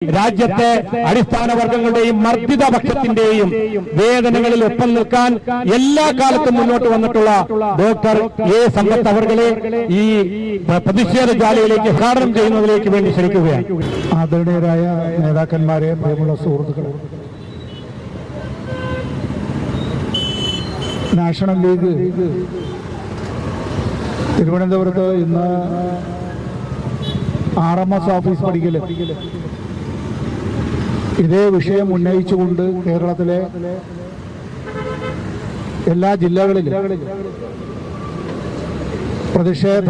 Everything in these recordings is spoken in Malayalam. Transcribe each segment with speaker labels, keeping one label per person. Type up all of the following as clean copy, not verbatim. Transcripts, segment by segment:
Speaker 1: രാജ്യത്തെ അടിസ്ഥാന വർഗങ്ങളുടെയും മർദ്ദിത പക്ഷത്തിന്റെയും വേദനകളിൽ ഒപ്പം നിൽക്കാൻ എല്ലാ കാലത്തും മുന്നോട്ട് വന്നിട്ടുള്ള ഡോക്ടർ എ സമ്പത്ത് അവർകളെ ഈ പ്രതിഷേധ ജാലയിലേക്ക് ഉദ്ഘാടനം ചെയ്യുന്നതിലേക്ക് വേണ്ടി ക്ഷണിക്കുകയാണ്.
Speaker 2: ആദരണീയരായ നേതാക്കന്മാരെ, പ്രിയമുള്ള സുഹൃത്തുക്കളെ, നാഷണൽ ലീഗ് തിരുവനന്തപുരത്ത് ഇന്ന് RMS ഓഫീസ് പടിക്കല് ഇതേ വിഷയം ഉന്നയിച്ചുകൊണ്ട് കേരളത്തിലെ എല്ലാ ജില്ലകളിലും പ്രതിഷേധ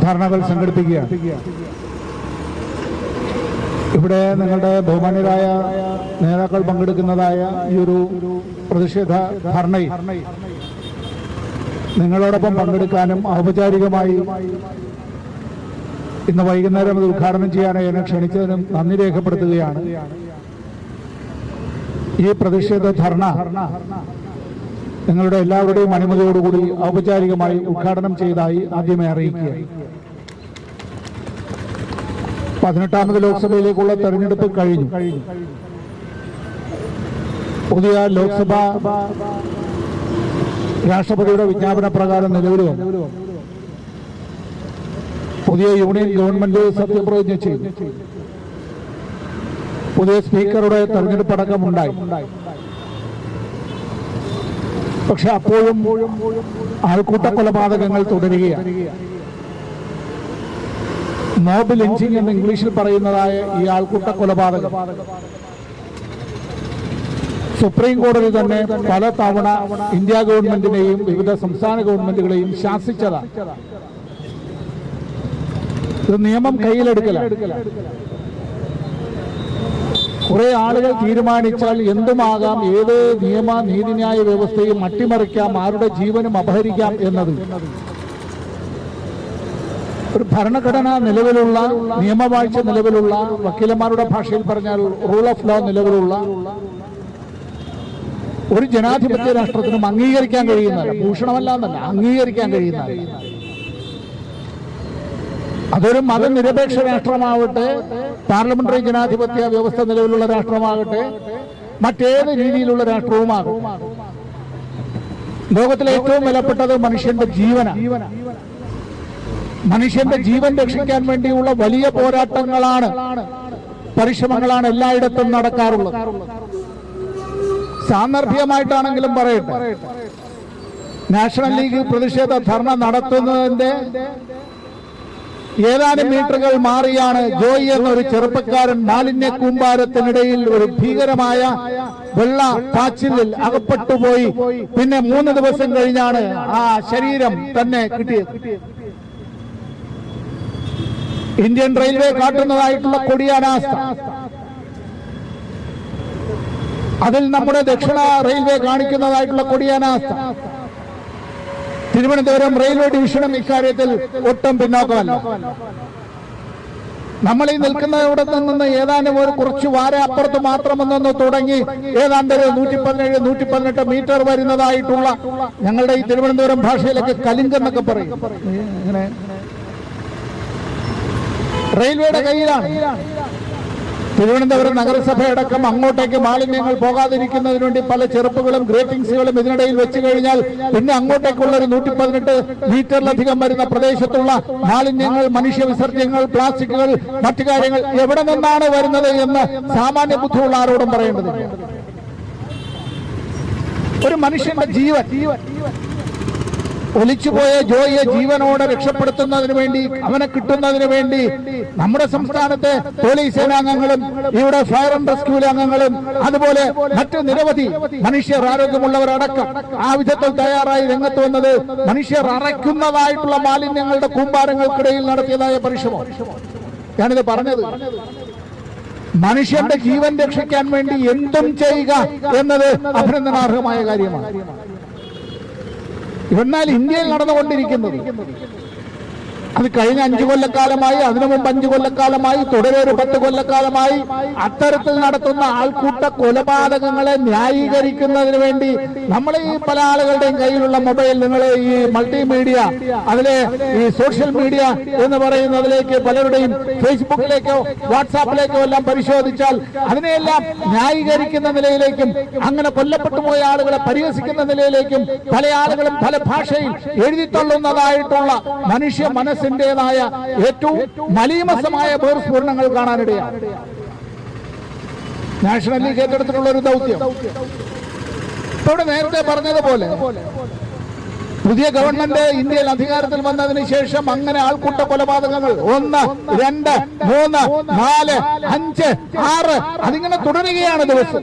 Speaker 2: ധർണകൾ സംഘടിപ്പിക്കുകയാണ്. ഇവിടെ നിങ്ങളുടെ ബഹുമാന്യരായ നേതാക്കൾ പങ്കെടുക്കുന്നതായ ഈ ഒരു പ്രതിഷേധ ധർണയിൽ നിങ്ങളോടൊപ്പം പങ്കെടുക്കാനും ഔപചാരികമായി ഇന്ന് വൈകുന്നേരം അത് ഉദ്ഘാടനം ചെയ്യാനായി എന്നെ ക്ഷണിച്ചതിനും നന്ദി രേഖപ്പെടുത്തുകയാണ്. ഈ പ്രതിഷേധ ധർണ നിങ്ങളുടെ എല്ലാവരുടെയും അനുമതിയോടുകൂടി ഔപചാരികമായി ഉദ്ഘാടനം ചെയ്തതായി ആദ്യമേ അറിയിക്കുക. 18ാമത് ലോക്സഭയിലേക്കുള്ള തെരഞ്ഞെടുപ്പ് കഴിഞ്ഞു. പുതിയ ലോക്സഭ രാഷ്ട്രപതിയുടെ വിജ്ഞാപന പ്രകാരം നിലവിൽ വന്നു. പുതിയ യൂണിയൻ ഗവൺമെന്റ് സത്യപ്രതിജ്ഞ ചെയ്തു. പുതിയ സ്പീക്കറുടെ തെരഞ്ഞെടുപ്പ് അടക്കമുണ്ടായി. പക്ഷെ അപ്പോഴും ആൾക്കൂട്ട കൊലപാതകങ്ങൾ തുടരുകയാണ്. മോബ് ലിഞ്ചിങ് എന്ന് ഇംഗ്ലീഷിൽ പറയുന്നതായ ഈ ആൾക്കൂട്ട കൊലപാതകം സുപ്രീം കോടതി തന്നെ പല തവണ ഇന്ത്യ ഗവൺമെന്റിനെയും വിവിധ സംസ്ഥാന ഗവൺമെന്റുകളെയും ശാസിച്ചതാണ്. ഇത് നിയമം കയ്യിലെടുക്കലാണ്. കുറെ ആളുകൾ തീരുമാനിച്ചാൽ എന്തുമാകാം, ഏത് നിയമ നീതിന്യായ വ്യവസ്ഥയും അട്ടിമറിക്കാം, ആരുടെ ജീവനും അപഹരിക്കാം എന്നത് ഒരു ഭരണഘടന നിലവിലുള്ള, നിയമവാഴ്ച നിലവിലുള്ള, വക്കീലന്മാരുടെ ഭാഷയിൽ പറഞ്ഞാൽ റൂൾ ഓഫ് ലോ നിലവിലുള്ള ഒരു ജനാധിപത്യ രാഷ്ട്രത്തിനും അംഗീകരിക്കാൻ കഴിയുന്നതല്ല. ഭൂഷണമല്ല എന്നല്ല, അംഗീകരിക്കാൻ കഴിയുന്നതല്ല. അതൊരു മതനിരപേക്ഷ രാഷ്ട്രമാവട്ടെ, പാർലമെന്ററി ജനാധിപത്യ വ്യവസ്ഥ നിലവിലുള്ള രാഷ്ട്രമാകട്ടെ, മറ്റേത് രീതിയിലുള്ള രാഷ്ട്രവുമാകും. ലോകത്തിലെ ഏറ്റവും വിലപ്പെട്ടത് മനുഷ്യന്റെ ജീവനാണ്. മനുഷ്യന്റെ ജീവൻ രക്ഷിക്കാൻ വേണ്ടിയുള്ള വലിയ പോരാട്ടങ്ങളാണ്, പരിശ്രമങ്ങളാണ് എല്ലായിടത്തും നടക്കാറുള്ളത്. സാന്ദർഭികമായിട്ടാണെങ്കിലും പറയട്ടെ, നാഷണൽ ലീഗ് പ്രതിഷേധ ധർണ നടത്തുന്നതിന്റെ ഏതാനും മീറ്ററുകൾ മാറിയാണ് ജോയി എന്നൊരു ചെറുപ്പക്കാരൻ മാലിന്യ കൂമ്പാരത്തിനിടയിൽ ഒരു ഭീകരമായ വെള്ള പാച്ചിലിൽ അകപ്പെട്ടുപോയി. പിന്നെ 3 ദിവസം കഴിഞ്ഞാണ് ആ ശരീരം തന്നെ കിട്ടിയത്. ഇന്ത്യൻ റെയിൽവേ കാട്ടുന്നതായിട്ടുള്ള കൊടിയാനാസ്ഥ, അതിൽ നമ്മുടെ ദക്ഷിണ റെയിൽവേ കാണിക്കുന്നതായിട്ടുള്ള കൊടിയാനാസ്ഥ. തിരുവനന്തപുരം റെയിൽവേ ഡിവിഷനും ഇക്കാര്യത്തിൽ ഒട്ടും പിന്നോക്കമല്ല. നമ്മൾ ഈ നിൽക്കുന്നവിടെ നിന്ന് ഏതാനും ഒരു കുറച്ച് വാര അപ്പുറത്ത് മാത്രമെന്നൊന്ന് തുടങ്ങി ഏതാണ്ട് 117-118 മീറ്റർ വരുന്നതായിട്ടുള്ള ഞങ്ങളുടെ ഈ തിരുവനന്തപുരം ഭാഷയിലൊക്കെ കലിങ്കെന്നൊക്കെ പറയും. ഇങ്ങനെ റെയിൽവേയുടെ കയ്യിലാണ്. തിരുവനന്തപുരം നഗരസഭയടക്കം അങ്ങോട്ടേക്ക് മാലിന്യങ്ങൾ പോകാതിരിക്കുന്നതിന് വേണ്ടി പല ചെറുപ്പുകളും ഗ്രേറ്റിംഗ്സുകളും ഇതിനിടയിൽ വെച്ച് കഴിഞ്ഞാൽ പിന്നെ അങ്ങോട്ടേക്കുള്ള ഒരു 118 മീറ്ററിലധികം വരുന്ന പ്രദേശത്തുള്ള മാലിന്യങ്ങൾ, മനുഷ്യ വിസർജ്യങ്ങൾ, പ്ലാസ്റ്റിക്കുകൾ, മറ്റു കാര്യങ്ങൾ എവിടെ നിന്നാണ് വരുന്നത് എന്ന് സാമാന്യ ബുദ്ധിയുള്ള ആരോടും പറയേണ്ടതില്ല. ഒരു മനുഷ്യന്റെ ജീവൻ, ഒലിച്ചുപോയ ജോയിയെ ജീവനോടെ രക്ഷപ്പെടുത്തുന്നതിന് വേണ്ടി, അവനെ കിട്ടുന്നതിന് വേണ്ടി നമ്മുടെ സംസ്ഥാനത്തെ പോലീസ് സേനാംഗങ്ങളും ഇവിടെ ഫയർ ആൻഡ് റെസ്ക്യൂലെ അംഗങ്ങളും അതുപോലെ മറ്റ് നിരവധി മനുഷ്യർ, ആരോഗ്യമുള്ളവരടക്കം ആ വിധത്തിൽ തയ്യാറായി രംഗത്ത് വന്നത് മനുഷ്യർ അറയ്ക്കുന്നതായിട്ടുള്ള മാലിന്യങ്ങളുടെ കൂമ്പാരങ്ങൾക്കിടയിൽ നടത്തിയതായ പരിശ്രമം. ഞാനിത് പറഞ്ഞത് മനുഷ്യന്റെ ജീവൻ രക്ഷിക്കാൻ വേണ്ടി എന്തും ചെയ്യുക എന്നത് അഭിനന്ദനാർഹമായ കാര്യമാണ്. എന്നാൽ ഇന്ത്യയിൽ നടന്നുകൊണ്ടിരിക്കുന്നത് അത് കഴിഞ്ഞ 5 കൊല്ലക്കാലമായി, അതിനു മുമ്പ് 5 കൊല്ലക്കാലമായി, തുടരെ ഒരു 10 കൊല്ലക്കാലമായി അത്തരത്തിൽ നടത്തുന്ന ആൾക്കൂട്ട കൊലപാതകങ്ങളെ ന്യായീകരിക്കുന്നതിന് വേണ്ടി നമ്മൾ ഈ പല ആളുകളുടെയും കയ്യിലുള്ള മൊബൈൽ, നിങ്ങൾ ഈ മൾട്ടിമീഡിയ, അതിലെ ഈ സോഷ്യൽ മീഡിയ എന്ന് പറയുന്നതിലേക്ക് പലരുടെയും ഫേസ്ബുക്കിലേക്കോ വാട്സാപ്പിലേക്കോ എല്ലാം പരിശോധിച്ചാൽ അതിനെയെല്ലാം ന്യായീകരിക്കുന്ന നിലയിലേക്കും അങ്ങനെ കൊല്ലപ്പെട്ടു പോയ ആളുകളെ പരിഹസിക്കുന്ന നിലയിലേക്കും പല ആളുകളും പല ഭാഷയിൽ എഴുതിത്തള്ളുന്നതായിട്ടുള്ള മനുഷ്യ മനസ്സിന്റേതായ ഏറ്റവും മലീമസമായ ബഹിർസ്ഫുരണങ്ങൾ കാണാനിടയാണ്. നാഷണൽ ലീഗ് ഏറ്റെടുത്തിട്ടുള്ള ഒരു ദൗത്യം ഇവിടെ നേരത്തെ പറഞ്ഞതുപോലെ പുതിയ ഗവൺമെന്റ് ഇന്ത്യയിൽ അധികാരത്തിൽ വന്നതിന് ശേഷം അങ്ങനെ ആൾക്കൂട്ട കൊലപാതകങ്ങൾ 1, 2, 3, 4, 5, 6 അതിങ്ങനെ തുടരുകയാണ് ദിവസം.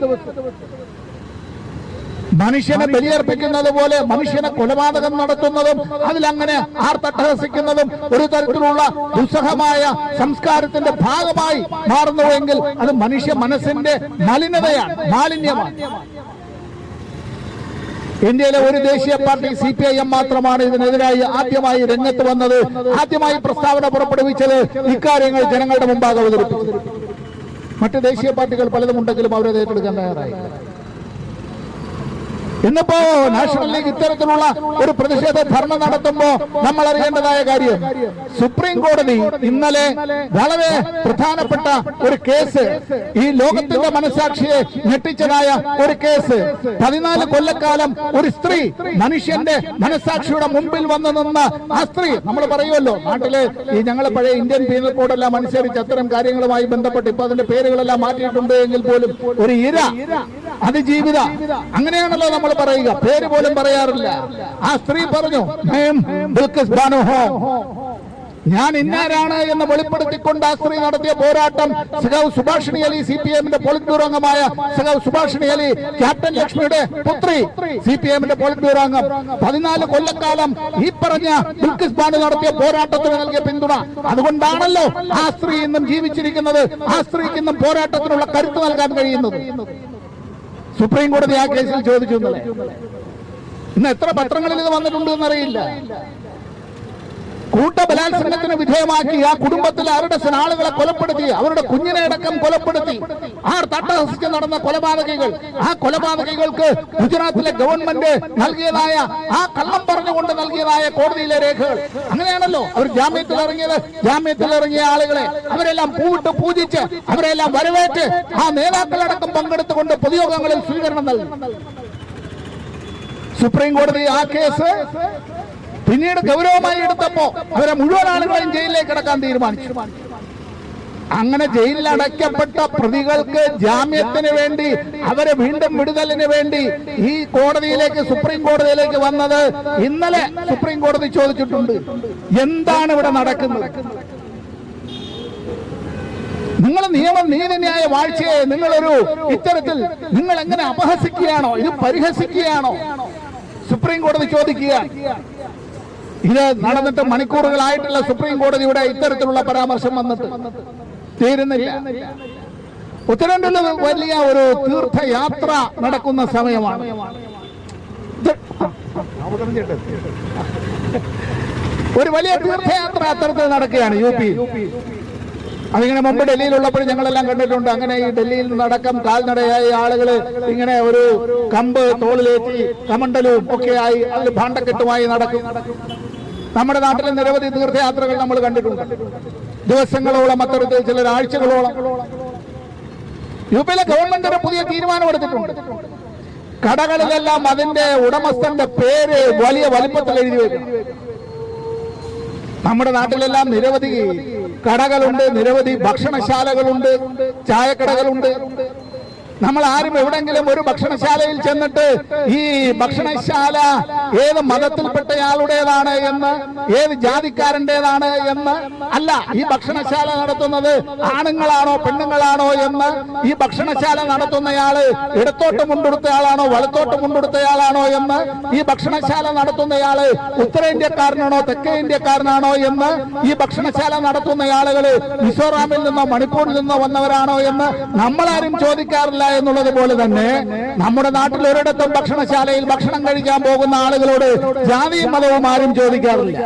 Speaker 2: മനുഷ്യനെ ബലിയർപ്പിക്കുന്നത് പോലെ മനുഷ്യനെ കൊലപാതകം നടത്തുന്നതും അതിലങ്ങനെ ആർത്തട്ടഹസിക്കുന്നതും ഒരു തരത്തിലുള്ള ദുസ്സഹമായ സംസ്കാരത്തിന്റെ ഭാഗമായി മാറുന്നുവെങ്കിൽ അത് മനുഷ്യ മനസ്സിന്റെ മലിനതയാണ്, മാലിന്യമാണ്. ഇന്ത്യയിലെ ഒരു ദേശീയ പാർട്ടി CPIM മാത്രമാണ് ഇതിനെതിരായി ആദ്യമായി രംഗത്ത് വന്നത്, ആദ്യമായി പ്രസ്താവന പുറപ്പെടുവിച്ചത്, ഇക്കാര്യങ്ങൾ ജനങ്ങളുടെ മുമ്പാകെ അവതരിപ്പിച്ചത്. മറ്റ് ദേശീയ പാർട്ടികൾ പലതും ഉണ്ടെങ്കിലും അവരത് ഏറ്റെടുക്കാൻ തയ്യാറായി. ഇന്നിപ്പോ നാഷണൽ ലീഗ് ഇത്തരത്തിലുള്ള ഒരു പ്രതിഷേധ ധർണ നടത്തുമ്പോ നമ്മൾ അറിയേണ്ടതായ കാര്യം, സുപ്രീം കോടതി ഇന്നലെ വളരെ പ്രധാനപ്പെട്ട ഒരു കേസ്, ഈ ലോകത്തിന്റെ മനസാക്ഷിയെ ഞെട്ടിച്ചതായ ഒരു കേസ്, 14 കൊല്ലക്കാലം ഒരു സ്ത്രീ മനുഷ്യന്റെ മനസാക്ഷിയുടെ മുമ്പിൽ വന്നു നിന്ന ആ സ്ത്രീ, നമ്മൾ പറയുമല്ലോ നാട്ടില് ഈ ഞങ്ങളെ പഴയ ഇന്ത്യൻ പീനൽ കോഡെല്ലാം അനുസരിച്ച് അത്തരം കാര്യങ്ങളുമായി ബന്ധപ്പെട്ട് ഇപ്പൊ അതിന്റെ പേരുകളെല്ലാം മാറ്റിയിട്ടുണ്ട് എങ്കിൽ പോലും ഒരു ഇര, അതിജീവിത, അങ്ങനെയാണല്ലോ നമ്മൾ പറയുക, പേര് പോലും പറയാറില്ല. ആ സ്ത്രീ പറഞ്ഞു, ബിൽക്കിസ് ബാനോ ഹോ, ഞാൻ ഇന്നാരാണ് എന്ന് വെളിപ്പെടുത്തിക്കൊണ്ട് ആ സ്ത്രീ നടത്തിയ പോരാട്ടം സഖാവ് സുഭാഷിണി അലി, CPM-ന്റെ പോളിറ്റ് ബ്യൂറോ അംഗമായ സഖാവ് സുഭാഷിണി അലി, ക്യാപ്റ്റൻ ലക്ഷ്മിയുടെ പുത്രി, CPM-ന്റെ പോളിറ്റ് ബ്യൂറോ അംഗം, 14 കൊല്ലക്കാലം ഈ പറഞ്ഞ ബിൽക്കിസ് ബാനു നടത്തിയ പോരാട്ടത്തിന് നൽകിയ പിന്തുണ. അതുകൊണ്ടാണല്ലോ ആ സ്ത്രീ ഇന്നും ജീവിച്ചിരിക്കുന്നത്, ആ സ്ത്രീക്ക് ഇന്നും പോരാട്ടത്തിനുള്ള കരുത്ത് നൽകാൻ കഴിയുന്നത്. സുപ്രീം കോടതി ആ കേസിൽ ചോദിച്ചു. ഇന്ന് എത്ര പത്രങ്ങളിൽ ഇത് വന്നിട്ടുണ്ട് എന്നറിയില്ല. കൂട്ടബലാത്സംഗത്തിന് വിധേയമാക്കി ആ കുടുംബത്തിലെ അവരുടെ ആളുകളെ കൊലപ്പെടുത്തി, അവരുടെ കുഞ്ഞിനെ അടക്കം കൊലപ്പെടുത്തി, തട്ടഹസിച്ച് നടന്ന കൊലപാതകികൾ, ആ കൊലപാതകികൾക്ക് ഗുജറാത്തിലെ ഗവൺമെന്റ് നൽകിയതായ ആ കള്ളം പറഞ്ഞുകൊണ്ട് നൽകിയതായ കോടതിയിലെ രേഖകൾ, അങ്ങനെയാണല്ലോ അവർ ജാമ്യത്തിൽ ഇറങ്ങിയത്. ജാമ്യത്തിൽ ഇറങ്ങിയ ആളുകളെ അവരെല്ലാം പൂവിട്ട് പൂജിച്ച്, അവരെല്ലാം വരവേറ്റ്, ആ നേതാക്കളടക്കം പങ്കെടുത്തുകൊണ്ട് പൊതുയോഗങ്ങളിൽ സ്വീകരണം നൽകി. സുപ്രീം കോടതി ആ കേസ് പിന്നീട് ഗൗരവമായി എടുത്തപ്പോ അവരെ മുഴുവൻ ആളുകളെയും ജയിലിലേക്ക് അടക്കാൻ തീരുമാനിച്ചു. അങ്ങനെ ജയിലിൽ അടയ്ക്കപ്പെട്ട പ്രതികൾക്ക് ജാമ്യത്തിന് വേണ്ടി, അവരെ വീണ്ടും വിടുതലിന് വേണ്ടി ഈ കോടതിയിലേക്ക്, സുപ്രീം കോടതിയിലേക്ക് വന്നത് ഇന്നലെ സുപ്രീം കോടതി ചോദിച്ചിട്ടുണ്ട്, എന്താണ് ഇവിടെ നടക്കുന്നത്? നിങ്ങൾ നിയമം, നീതിന്യായ വാഴ്ചയെ നിങ്ങളൊരു ഇത്തരത്തിൽ നിങ്ങൾ എങ്ങനെ അപഹസിക്കുകയാണോ, ഇത് പരിഹസിക്കുകയാണോ? സുപ്രീം കോടതി ചോദിക്കുക. ഇത് നടന്നിട്ട് മണിക്കൂറുകളായിട്ടുള്ള സുപ്രീം കോടതിയുടെ ഇത്തരത്തിലുള്ള പരാമർശം വന്നിട്ട് തീരുന്നില്ല. ഉത്തരേന്ത്യയിൽ വലിയ ഒരു തീർത്ഥയാത്ര നടക്കുന്ന സമയമാണ്. ഒരു വലിയ തീർത്ഥയാത്ര അത്തരത്തിൽ നടക്കുകയാണ് UP. അതിങ്ങനെ മുമ്പ് ഡൽഹിയിലുള്ളപ്പോഴും ഞങ്ങളെല്ലാം കണ്ടിട്ടുണ്ട്. അങ്ങനെ ഈ ഡൽഹിയിൽ നിന്നടക്കം കാൽനടയായി ആളുകൾ ഇങ്ങനെ ഒരു കമ്പ് തോളിലേറ്റി കമണ്ടലും ഒക്കെയായി അതിൽ ഭാണ്ഡക്കെട്ടുമായി നടക്കും. നമ്മുടെ നാട്ടിലെ നിരവധി തീർത്ഥയാത്രകൾ നമ്മൾ കണ്ടിട്ടുണ്ട്. ദിവസങ്ങളോളം, അത്തരത്തിൽ ചിലർ ആഴ്ചകളോളം. UP-യിലെ ഗവൺമെന്റ് ഒരു പുതിയ തീരുമാനമെടുത്തിട്ടുണ്ട്. കടകളിലെല്ലാം അതിന്റെ ഉടമസ്ഥന്റെ പേര് വലിയ വലിപ്പത്തിൽ എഴുതി വെക്കണം. നമ്മുടെ നാട്ടിലെല്ലാം നിരവധി കടകളുണ്ട്, നിരവധി ഭക്ഷണശാലകളുണ്ട്, ചായക്കടകളുണ്ട്. നമ്മൾ ആരും എവിടെങ്കിലും ഒരു ഭക്ഷണശാലയിൽ ചെന്നിട്ട് ഈ ഭക്ഷണശാല ഏത് മതത്തിൽപ്പെട്ടയാളുടേതാണ് എന്ന്, ഏത് ജാതിക്കാരൻ്റെതാണ് എന്ന് അല്ല, ഈ ഭക്ഷണശാല നടത്തുന്നത് ആണുങ്ങളാണോ പെണ്ണുങ്ങളാണോ എന്ന്, ഈ ഭക്ഷണശാല നടത്തുന്നയാള് ഇടത്തോട്ട് മുണ്ടെടുത്തയാളാണോ വലത്തോട്ട് മുണ്ടെടുത്തയാളാണോ എന്ന്, ഈ ഭക്ഷണശാല നടത്തുന്നയാള് ഉത്തരേന്ത്യക്കാരനാണോ തെക്കേ ഇന്ത്യക്കാരനാണോ എന്ന്, ഈ ഭക്ഷണശാല നടത്തുന്ന ആളുകള് മിസോറാമിൽ നിന്നോ മണിപ്പൂരിൽ നിന്നോ വന്നവരാണോ എന്ന് നമ്മളാരും ചോദിക്കാറില്ല. എന്നുള്ളത് പോലെ തന്നെ നമ്മുടെ നാട്ടിൽ ഒരിടത്തും ഭക്ഷണശാലയിൽ ഭക്ഷണം കഴിക്കാൻ പോകുന്ന ആളുകളോട് ജാതിയും മതവും ആരും ചോദിക്കാറില്ല.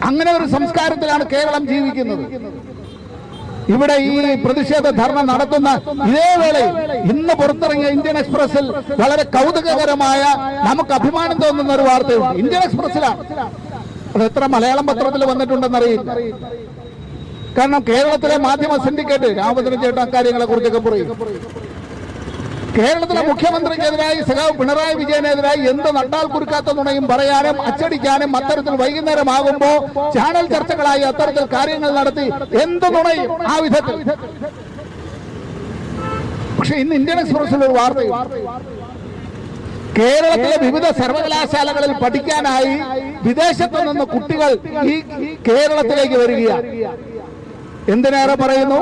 Speaker 2: അങ്ങനെ ഒരു സംസ്കാരത്തിലാണ് കേരളം ജീവിക്കുന്നത്. ഇവിടെ ഈ പ്രതിഷേധ ധർണ നടത്തുന്ന ഇതേ വേളയിൽ ഇന്ന് പുറത്തിറങ്ങിയ ഇന്ത്യൻ എക്സ്പ്രസിൽ വളരെ കൗതുകകരമായ നമുക്ക് അഭിമാനം തോന്നുന്ന ഒരു വാർത്തയുണ്ട്. ഇന്ത്യൻ എക്സ്പ്രസിലാണ്. അത് എത്ര മലയാളം പത്രത്തിൽ വന്നിട്ടുണ്ടെന്നറിയില്ല. കാരണം കേരളത്തിലെ മാധ്യമ സിൻഡിക്കേറ്റ് രാമചന്ദ്രൻ ചേട്ടൻ കാര്യങ്ങളെ കുറിച്ചൊക്കെ പറയും. കേരളത്തിലെ മുഖ്യമന്ത്രിക്കെതിരായി സഖാവ് പിണറായി വിജയനെതിരായി എന്ത് നട്ടാൽ കുറുക്കാത്ത നുണയും പറയാനും അച്ചടിക്കാനും അത്തരത്തിൽ വൈകുന്നേരമാകുമ്പോ ചാനൽ ചർച്ചകളായി അത്തരത്തിൽ കാര്യങ്ങൾ നടത്തി എന്ത് നുണയും ആ വിധത്തിൽ. പക്ഷെ ഇന്ന് ഇന്ത്യൻ എക്സ്പ്രസിൽ ഒരു വാർത്തയും കേരളത്തിലെ വിവിധ സർവകലാശാലകളിൽ പഠിക്കാനായി വിദേശത്ത് നിന്ന് കുട്ടികൾ ഈ കേരളത്തിലേക്ക് വരികയാണ്. എന്തിനേറെ പറയുന്നു,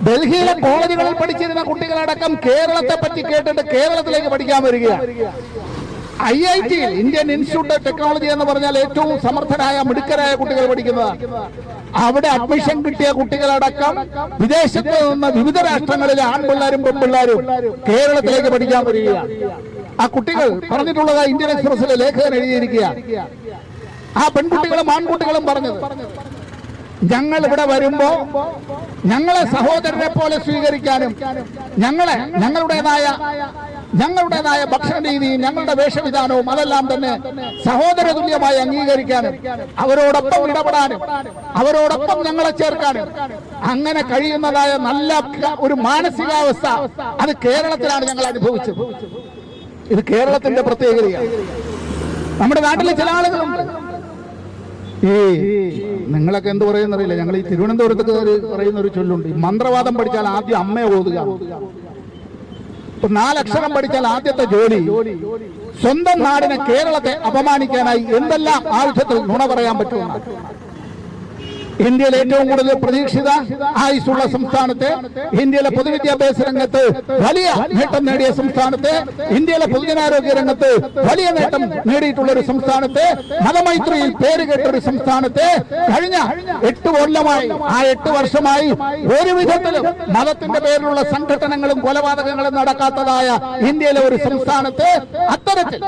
Speaker 2: ഡൽഹിയിലെ കോളേജുകളിൽ പഠിച്ചിരുന്ന കുട്ടികളടക്കം കേരളത്തെ പറ്റി കേട്ടിട്ട് കേരളത്തിലേക്ക് പഠിക്കാൻ വരികയാണ്. IIT Indian institute of technology എന്ന് പറഞ്ഞാൽ ഏറ്റവും സമർത്ഥരായ മിടുക്കരായ കുട്ടികൾ പഠിക്കുന്നതാണ്. അവിടെ അഡ്മിഷൻ കിട്ടിയ കുട്ടികളടക്കം വിദേശത്ത് നിന്ന് വിവിധ രാഷ്ട്രങ്ങളിലെ ആൺപിള്ളേരും പെൺപിള്ളേരും കേരളത്തിലേക്ക് പഠിക്കാൻ വരികയാണ്. ആ കുട്ടികൾ പറഞ്ഞിട്ടുള്ളത് ഇന്ത്യൻ എക്സ്പ്രസിലെ ലേഖകൻ എഴുതിയിരിക്കുക. ആ പെൺകുട്ടികളും ആൺകുട്ടികളും പറഞ്ഞത്, ഞങ്ങൾ ഇവിടെ വരുമ്പോ ഞങ്ങളെ സഹോദരനെ പോലെ സ്വീകരിക്കാനും ഞങ്ങളുടേതായ ഭക്ഷണ രീതിയും ഞങ്ങളുടെ വേഷവിധാനവും അതെല്ലാം തന്നെ സഹോദര തുല്യമായി അംഗീകരിക്കാനും അവരോടൊപ്പം ഇടപെടാനും അവരോടൊപ്പം ഞങ്ങളെ ചേർക്കാനും അങ്ങനെ കഴിയുന്നതായ നല്ല ഒരു മാനസികാവസ്ഥ അത് കേരളത്തിലാണ് ഞങ്ങൾ അനുഭവിച്ചത്. ഇത് കേരളത്തിന്റെ പ്രത്യേകതയാണ്. നമ്മുടെ നാട്ടിലെ ചില ആളുകളുണ്ട്, ഈ നിങ്ങളൊക്കെ എന്ത് പറയുന്നറിയില്ല, ഞങ്ങൾ ഈ തിരുവനന്തപുരത്ത് പറയുന്ന ഒരു ചൊല്ലുണ്ട്, ഈ മന്ത്രവാദം പഠിച്ചാൽ ആദ്യം അമ്മയെ ഓതുക, 4 അക്ഷരം പഠിച്ചാൽ ആദ്യത്തെ ജോലി. സ്വന്തം നാടിനെ കേരളത്തെ അപമാനിക്കാനായി എന്തെല്ലാം ആവശ്യത്തിൽ നുണ പറയാൻ പറ്റുമെന്ന്. ഇന്ത്യയിൽ ഏറ്റവും കൂടുതൽ പ്രതീക്ഷിത ആയുസ്സുള്ള സംസ്ഥാനത്തെ, ഇന്ത്യയിലെ പൊതുവിദ്യാഭ്യാസ രംഗത്ത് വലിയ നേട്ടം നേടിയ സംസ്ഥാനത്തെ, ഇന്ത്യയിലെ പൊതുജനാരോഗ്യ രംഗത്ത് വലിയ നേട്ടം നേടിയിട്ടുള്ള ഒരു സംസ്ഥാനത്തെ, മതമൈത്രിയിൽ പേരുകേട്ട ഒരു സംസ്ഥാനത്തെ കഴിഞ്ഞ 8 കൊല്ലമായി 8 വർഷമായി ഒരു വിധത്തിലും മതത്തിന്റെ പേരിലുള്ള സംഘടനകളും കൊലപാതകങ്ങളും നടക്കാത്തതായ ഇന്ത്യയിലെ ഒരു സംസ്ഥാനത്തെ അത്തരത്തിൽ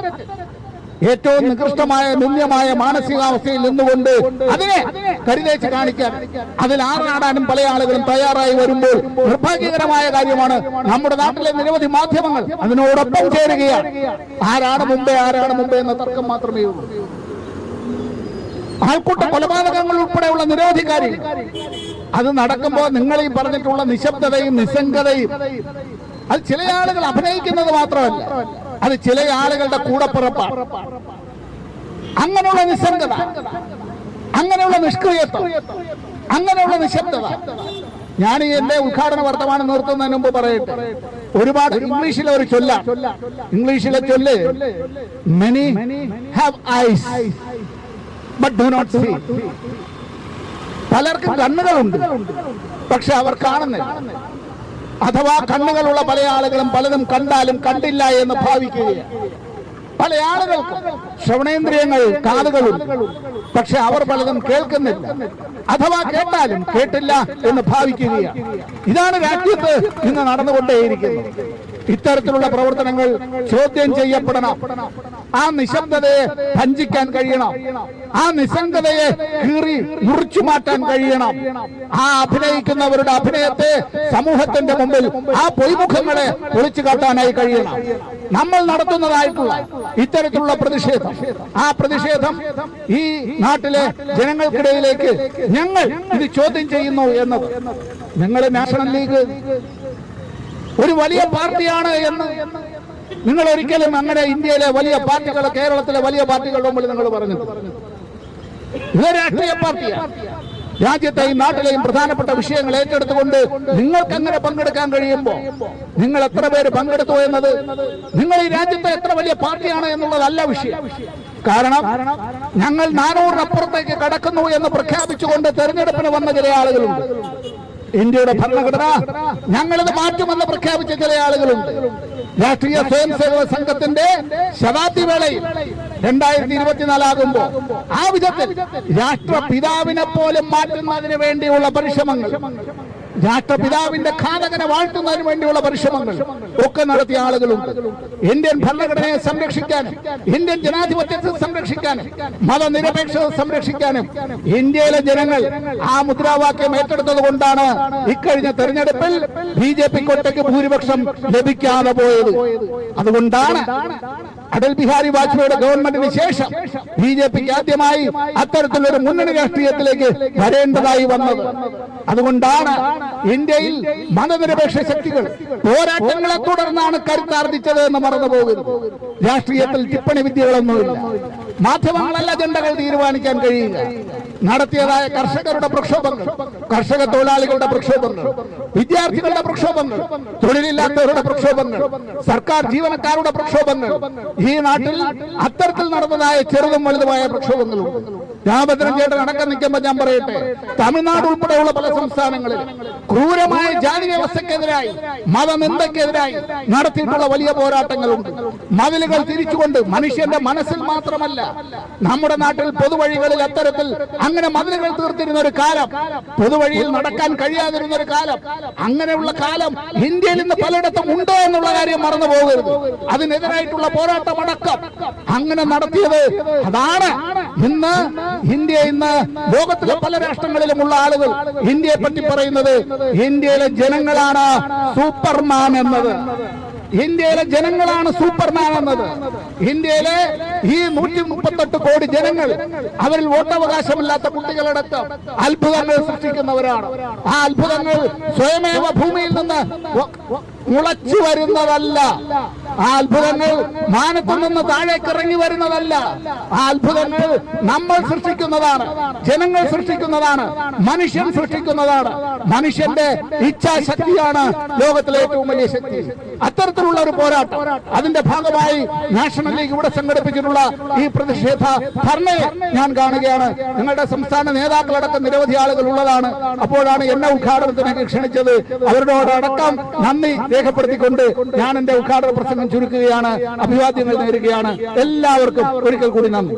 Speaker 2: ഏറ്റവും നികൃഷ്ടമായ നിന്ദ്യമായ മാനസികാവസ്ഥയിൽ നിന്നുകൊണ്ട് അതിനെ കരുതേച്ച് കാണിക്കാൻ അതിൽ ആറാടാനും പല ആളുകളും തയ്യാറായി വരുമ്പോൾ നിർഭാഗ്യകരമായ കാര്യമാണ്. നമ്മുടെ നാട്ടിലെ നിരവധി മാധ്യമങ്ങൾ അതിനോടൊപ്പം ചേരുകയാണ്. ആരാണ് മുമ്പേ എന്ന തർക്കം മാത്രമേ ഉള്ളൂ. ആൾക്കൂട്ട കൊലപാതകങ്ങൾ ഉൾപ്പെടെയുള്ള നിരവധി കാര്യങ്ങൾ അത് നടക്കുമ്പോൾ നിങ്ങൾ ഈ പറഞ്ഞിട്ടുള്ള നിശബ്ദതയും നിസ്സംഗതയും അത് ചില ആളുകൾ അഭിനയിക്കുന്നത് മാത്രമല്ല, അത് ചില ആളുകളുടെ കൂടപ്പിറപ്പാണ്. അങ്ങനെയുള്ള നിസ്സംഗത, അങ്ങനെയുള്ള നിഷ്ക്രിയത്വം, അങ്ങനെയുള്ള നിശബ്ദത. ഞാൻ എന്റെ ഉദ്ഘാടന വർത്തമാനം നിർത്തുന്നതിന് മുമ്പ് പറയട്ടെ, ഒരുപാട് ഇംഗ്ലീഷിലെ ഒരു ചൊല്ല, ഇംഗ്ലീഷിലെ ചൊല്ല് many have eyes but do not see. പലർക്കും കണ്ണുകളുണ്ട് പക്ഷെ അവർ കാണുന്നില്ല. അഥവാ കണ്ണുകളുള്ള പല ആളുകളും പലതും കണ്ടാലും കണ്ടില്ല എന്ന് ഭാവിക്കുകയാണ്. പല ആളുകൾക്കും ശ്രവണേന്ദ്രിയങ്ങൾ കാതുകളുണ്ട് പക്ഷെ അവർ പലതും കേൾക്കുന്നില്ല, അഥവാ കേട്ടാലും കേട്ടില്ല എന്ന് ഭാവിക്കുകയാണ്. ഇതാണ് രാജ്യത്ത് ഇന്ന് നടന്നുകൊണ്ടേയിരിക്കുന്നത്. ഇത്തരത്തിലുള്ള പ്രവർത്തനങ്ങൾ ചോദ്യം ചെയ്യപ്പെടണം. ആ നിശബ്ദതയെ ഭഞ്ജിക്കാൻ കഴിയണം. ആ നിസ്സംഗതയെ കീറി മുറിച്ചു മാറ്റാൻ കഴിയണം. ആ അഭിനയിക്കുന്നവരുടെ അഭിനയത്തെ സമൂഹത്തിന്റെ മുമ്പിൽ ആ പൊയ്മുഖങ്ങളെ ഒളിച്ചു കാട്ടാനായി കഴിയണം. നമ്മൾ നടത്തുന്നതായിട്ടുള്ള ഇത്തരത്തിലുള്ള പ്രതിഷേധം, ആ പ്രതിഷേധം ഈ നാട്ടിലെ ജനങ്ങൾക്കിടയിലേക്ക് ഞങ്ങൾ ഇത് ചോദ്യം ചെയ്യുന്നു എന്നത്, നിങ്ങൾ നാഷണൽ ലീഗ് ഒരു വലിയ പാർട്ടിയാണ് എന്ന് നിങ്ങൾ ഒരിക്കലും അങ്ങനെ ഇന്ത്യയിലെ വലിയ പാർട്ടികൾ, കേരളത്തിലെ വലിയ പാർട്ടികളുടെ മുമ്പിൽ നിങ്ങൾ പറഞ്ഞു. ഇത് രാഷ്ട്രീയ പാർട്ടിയാണ്. രാജ്യത്തെയും നാട്ടിലെയും പ്രധാനപ്പെട്ട വിഷയങ്ങൾ ഏറ്റെടുത്തുകൊണ്ട് നിങ്ങൾക്ക് അങ്ങനെ പങ്കെടുക്കാൻ കഴിയുമ്പോൾ നിങ്ങൾ എത്ര പേര് പങ്കെടുത്തു എന്നത്, നിങ്ങൾ ഈ രാജ്യത്തെ എത്ര വലിയ പാർട്ടിയാണ് എന്നുള്ളതല്ല വിഷയം. കാരണം ഞങ്ങൾ 400-അപ്പുറത്തേക്ക് കടക്കുന്നു എന്ന് പ്രഖ്യാപിച്ചുകൊണ്ട് തെരഞ്ഞെടുപ്പിന് വന്ന ചില ആളുകളുണ്ട്. ഇന്ത്യയുടെ ഭരണഘടന ഞങ്ങളിത് മാറ്റുമെന്ന് പ്രഖ്യാപിച്ച ചില ആളുകളുണ്ട്. രാഷ്ട്രീയ സ്വയം സേവക സംഘത്തിന്റെ ശതാബ്ദി വേളയിൽ 2024 ആകുമ്പോൾ ആ വിധത്തിൽ രാഷ്ട്രപിതാവിനെ പോലും മാറ്റുന്നതിന് വേണ്ടിയുള്ള പരിശ്രമങ്ങൾ രാഷ്ട്രപിതാവിന്റെ ഘാതകനെ വാഴ്ത്തുന്നതിന് വേണ്ടിയുള്ള പരിശ്രമങ്ങൾ ഒക്കെ നടത്തിയ ആളുകളുണ്ട്. ഇന്ത്യൻ ഭരണഘടനയെ സംരക്ഷിക്കാനും ഇന്ത്യൻ ജനാധിപത്യത്തെ സംരക്ഷിക്കാനും മതനിരപേക്ഷത സംരക്ഷിക്കാനും ഇന്ത്യയിലെ ജനങ്ങൾ ആ മുദ്രാവാക്യം ഏറ്റെടുത്തത് കൊണ്ടാണ് ഇക്കഴിഞ്ഞ തെരഞ്ഞെടുപ്പിൽ BJP ഒറ്റയ്ക്ക് ഭൂരിപക്ഷം ലഭിക്കാതെ പോയത്. അതുകൊണ്ടാണ് അടൽ ബിഹാരി വാജ്പേയിയുടെ ഗവൺമെന്റിന് ശേഷം BJPക്ക് ആദ്യമായി അത്തരത്തിലൊരു മുന്നണി രാഷ്ട്രീയത്തിലേക്ക് വരേണ്ടതായി വന്നത്. അതുകൊണ്ടാണ് ഇന്ത്യയിൽ മതനിരപേക്ഷ ശക്തികൾ പോരാട്ടങ്ങളെ തുടർന്നാണ് കരുത്താർജിച്ചത് എന്ന് മറന്നു പോകുന്നത്. രാഷ്ട്രീയത്തിൽ ടിപ്പണി വിദ്യകളൊന്നുമില്ല. മാധ്യമങ്ങളല്ല അജണ്ടകൾ തീരുമാനിക്കാൻ കഴിയുക. നടത്തിയതായ കർഷകരുടെ പ്രക്ഷോഭങ്ങൾ, കർഷക തൊഴിലാളികളുടെ പ്രക്ഷോഭങ്ങൾ, വിദ്യാർത്ഥികളുടെ പ്രക്ഷോഭങ്ങൾ, തൊഴിലില്ലാത്തവരുടെ പ്രക്ഷോഭങ്ങൾ, സർക്കാർ ജീവനക്കാരുടെ പ്രക്ഷോഭങ്ങൾ, ഈ നാട്ടിൽ അത്തരത്തിൽ നടന്നതായ ചെറുതും വലുതുമായ പ്രക്ഷോഭങ്ങളുണ്ട്. രാമഭദ്രൻ ചേട്ടൻ അടക്കം നിൽക്കുമ്പോൾ ഞാൻ പറയട്ടെ, തമിഴ്നാട് ഉൾപ്പെടെയുള്ള പല സംസ്ഥാനങ്ങളിൽ ക്രൂരമായ ജാതി വ്യവസ്ഥക്കെതിരായി മതനിന്ദക്കെതിരായി നടത്തിയിട്ടുള്ള വലിയ പോരാട്ടങ്ങളുണ്ട്. മതിലുകൾ തിരിച്ചുകൊണ്ട് മനുഷ്യന്റെ മനസ്സിൽ മാത്രമല്ല നമ്മുടെ നാട്ടിൽ പൊതുവഴികളിൽ അത്തരത്തിൽ അങ്ങനെ മതിലുകൾ തീർത്തിരുന്ന ഒരു കാലം, പൊതുവഴിയിൽ നടക്കാൻ കഴിയാതിരുന്ന ഒരു കാലം, അങ്ങനെയുള്ള കാലം ഇന്ത്യയിൽ ഇന്ന് പലയിടത്തും ഉണ്ടോ എന്നുള്ള കാര്യം മറന്നു പോകരുത്. അതിനെതിരായിട്ടുള്ള പോരാട്ടമടക്കം അങ്ങനെ നടത്തിയത് അതാണ്. ഇന്ന് ലോകത്തിലെ പല രാഷ്ട്രങ്ങളിലുമുള്ള ആളുകൾ ഇന്ത്യയെ പറ്റി പറയുന്നത് ഇന്ത്യയിലെ ജനങ്ങളാണ് സൂപ്പർമാൻ എന്നത്. ഇന്ത്യയിലെ ജനങ്ങളാണ് സൂപ്പർമാൻ എന്നത്. ഇന്ത്യയിലെ ഈ 138 കോടി ജനങ്ങൾ, അവരിൽ വോട്ടവകാശമില്ലാത്ത കുട്ടികളടക്കം അത്ഭുതങ്ങൾ സൃഷ്ടിക്കുന്നവരാണ്. ആ അത്ഭുതങ്ങൾ സ്വയമേവ ഭൂമിയിൽ നിന്ന് മുളച്ചു വരുന്നതല്ല. ആ അത്ഭുതങ്ങൾ മാനത്തു നിന്ന് താഴേക്ക് ഇറങ്ങി വരുന്നതല്ല. ആ അത്ഭുതങ്ങൾ നമ്മൾ സൃഷ്ടിക്കുന്നതാണ്, ജനങ്ങൾ സൃഷ്ടിക്കുന്നതാണ്, മനുഷ്യൻ സൃഷ്ടിക്കുന്നതാണ്. മനുഷ്യന്റെ ഇച്ഛാശക്തിയാണ് ലോകത്തിലെ ഏറ്റവും വലിയ ശക്തി. അത്തരത്തിലുള്ള ഒരു പോരാട്ടം, അതിന്റെ ഭാഗമായി നാഷണൽ ലീഗ് ഇവിടെ സംഘടിപ്പിച്ചിട്ടുള്ള ഈ പ്രതിഷേധ ധർണയെ ഞാൻ കാണുകയാണ്. നിങ്ങളുടെ സംസ്ഥാന നേതാക്കളടക്കം നിരവധി ആളുകൾ ഉള്ളതാണ്. അപ്പോഴാണ് എന്നെ ഉദ്ഘാടനത്തിനൊക്കെ ക്ഷണിച്ചത്. അവരോടടക്കം നന്ദി രേഖപ്പെടുത്തിക്കൊണ്ട് ഞാൻ എന്റെ ഉദ്ഘാടന പ്രസംഗം ചുരുക്കുകയാണ്. അഭിവാദ്യങ്ങൾ നേരുകയാണ്. എല്ലാവർക്കും ഒരിക്കൽ കൂടി നന്ദി.